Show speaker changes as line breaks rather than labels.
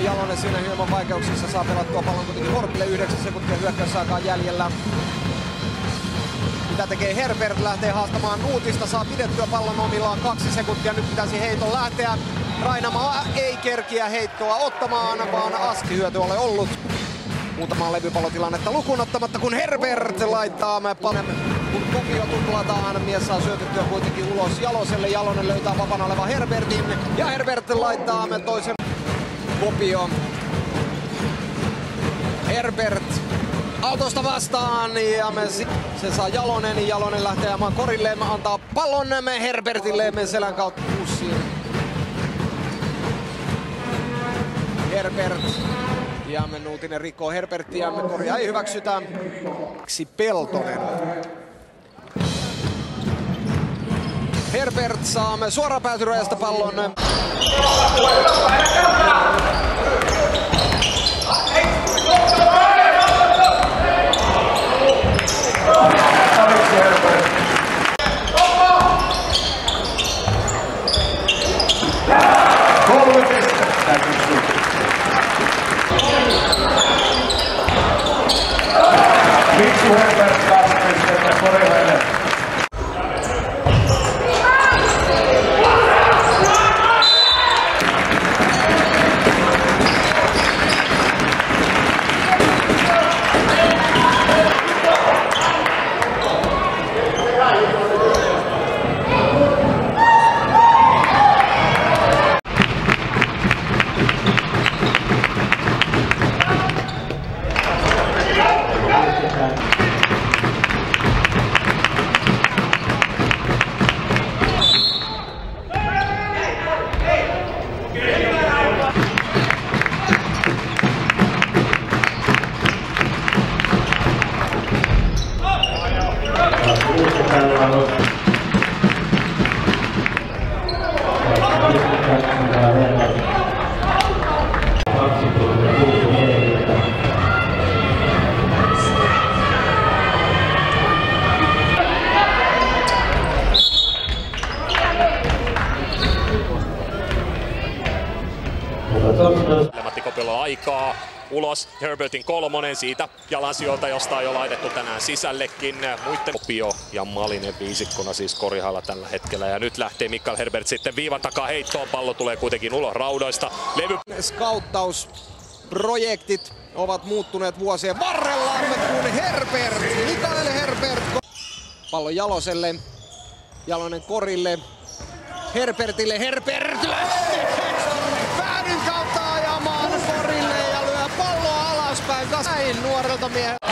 Jalonen siinä hieman vaikeuksissa saa pelattua pallon kuitenkin Horpille. 9 sekuntia hyökkäysaikaa jäljellä. Mitä tekee Herbert? Lähtee haastamaan Nuutista, saa pidettyä pallon omillaan 2 sekuntia. Nyt pitäisi heiton lähteä. Rainamaa ei kerkiä heittoa ottamaan, vaan askihyöty ole ollut. Muutamaa levypallotilannetta lukuun ottamatta, kun Herbert laittaa paljon. Kun kopio tuplataan, mies saa syötettyä kuitenkin ulos Jaloselle. Jalonen löytää vapaana olevan Herbertin ja Herbert laittaa toisen kopio. Herbert Aaltosta vastaan ja se saa Jalonen. Jalonen lähtee ajamaan korille, antaa pallon Herbertille selän kautta pussiin. Herbert. Ja Nuutinen rikkoo Herbertia, korjaa ei hyväksytä. Peltonen. Herbert saa suoraan päätyrajasta pallon.
Miksu Herbert taas pistettä Korilainen.
Matti Kopiolla aikaa. Ulos Herbertin kolmonen siitä jalansijoilta, josta on jo laitettu tänään sisällekin. Muitten Kopio ja Malinen viisikkona siis Korihalla tällä hetkellä. Ja nyt lähtee Mikael Herbert sitten viivan takaa heittoon. Pallo tulee kuitenkin ulos raudoista.
Skauttausprojektit ovat muuttuneet vuosien varrella, kun Mikael Herbert. Pallo Jaloselle. Jalonen korille. Herbertille. Herbert päädyn kautta ajamaan korille ja lyö palloa alaspäin. Näin nuorelta mieheltä.